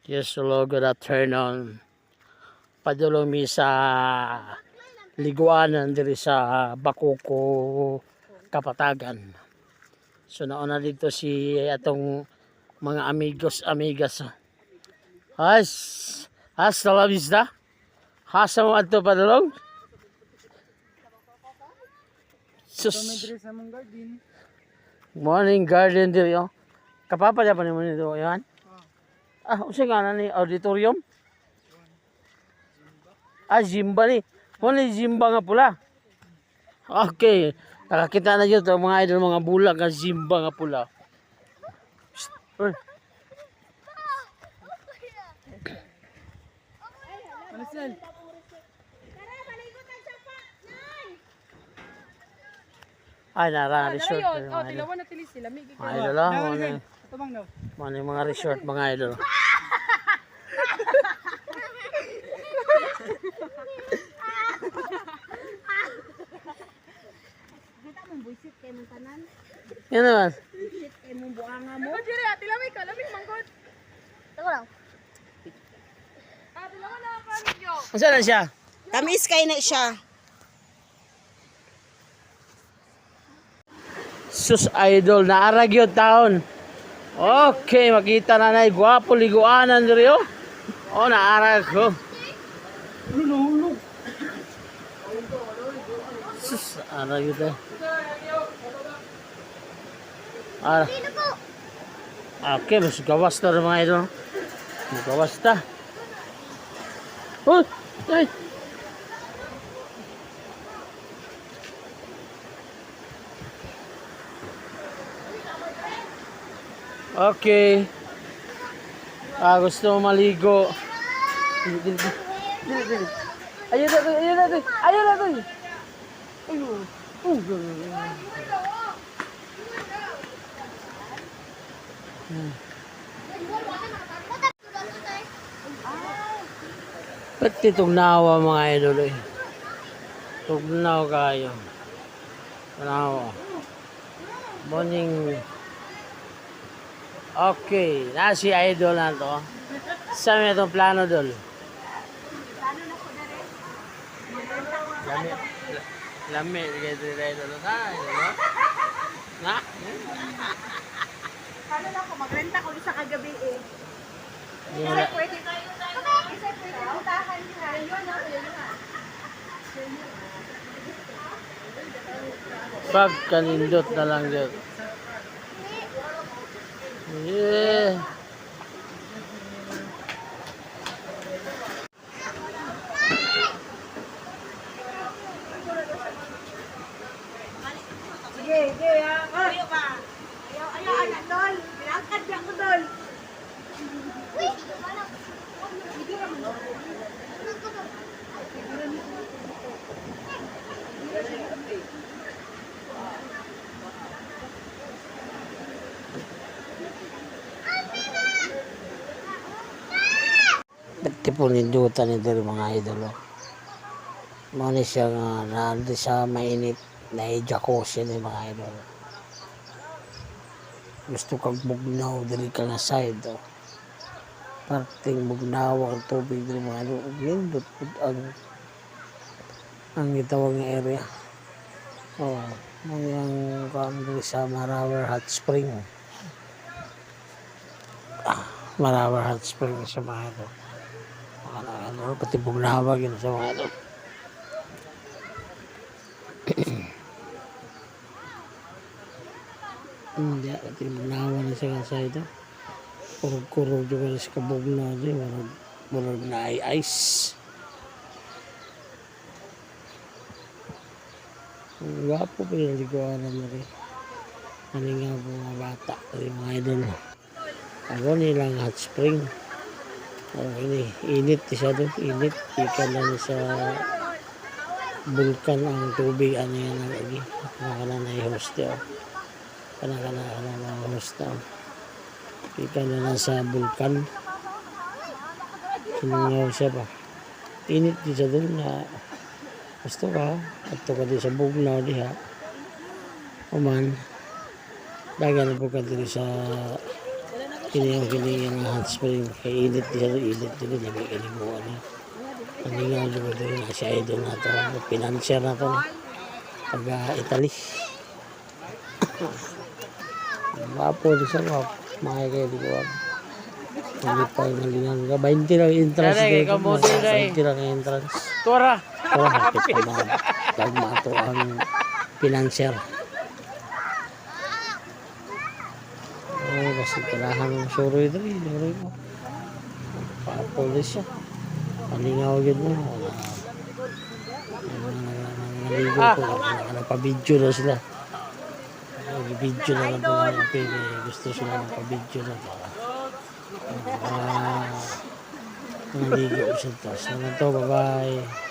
Yes, hello, good afternoon. Padulong mi sa liguanan diri sa Bakuko, Kapatagan. So nauna dito si atong mga amigas. Hasta la vista. Hasta mo adto padulong. Sus. Morning garden diri oh. Kapapa pa ni mo nito yan. Unsa nga ni auditorium? Zimba ni. Wala Zimba nga pula. Okay. Nakakita na dito mga idol mga bulag nga Zimba nga pula. Uy. Ay, nara resort. Tilawan na tili sila. Mga idol lang. Mga mga resort mga idol. Yan naman. Saan na siya? Tamis kay na siya. Sus idol, naarag yun taon. Okay, makita na na gwapo liguanan diri oh. Oh, naarag ko. Sus, arag yun tayo. Okay, mas gawas na rin mga idol. Mas gawas na. Oh, ay. Okay. Gusto mo maligo. Ayun na to. Ayun. Ba't tugnawa mga idol eh? Tugnaw kayo. Tugnawa. Morning. Okay, nasi idol na to. Saan mo itong plano dol? Lami, kaya ito idol. Na? Paano na ako? Magrenta ko sa kagabi eh. Isa pwede utahan niya. Pag kanindot na lang dyan. Yeah. Sige ha. Ayaw ba? Ayaw anak dol. Pinangkat niya ko dol. Tipon nindutan nito mga idol. Muna siya nga nandun sa mainit na jacuzzi ni mga idol. Gusto kang bugnaw dali ka nga side. Parting bugnaw ang tubig dali mga idol. Nindot ang itawag ng area. Mayang dali sa Marawer Hot Spring. Marawer Hot Spring sa mga idol. Ano, pati bugnawa yun sa mga ito. Hindi, pati bugnawa na siya sa ito. Kurog-kurog juga sa kabugnaw din. Murag na ice. Wapo pa yung liguan na rin. Ano nga po mga bata, mga idol. Ako nilang hot spring. Ini init siya doon, init ikan lang sa bulkan ang tubig ano yan lagi kana na host yo kana na host ikan lang sa bulkan sinungaw siya pa init din siya doon na gusto ka ato ka din sa bugnaw diha uman dagan po ka din sa kini ang hot spring. Kay init din siya, init din, lagi kaliguan niya. Paningaw din din na siya idol na to. Pinansyar na to. Pag Italy. Wapo din siya, wapo. Mga kaliguan. Hindi pa yung nalingan ka. 20 lang yung entrance Dali, dito. kamuti na 20 lang yung entrance. Tora. Oh, hapit pa ba? Pagmato ang pinansyar. Oh, basta tirahan ng suroy dali. Suroy mo. Papulis siya. Palingaw yun mo. Naligo ko. Nagpa-video na sila. Nag-video na lang po mga pili. Gusto sila nagpa-video na. Naligo siya. Tapos naman to, bye-bye.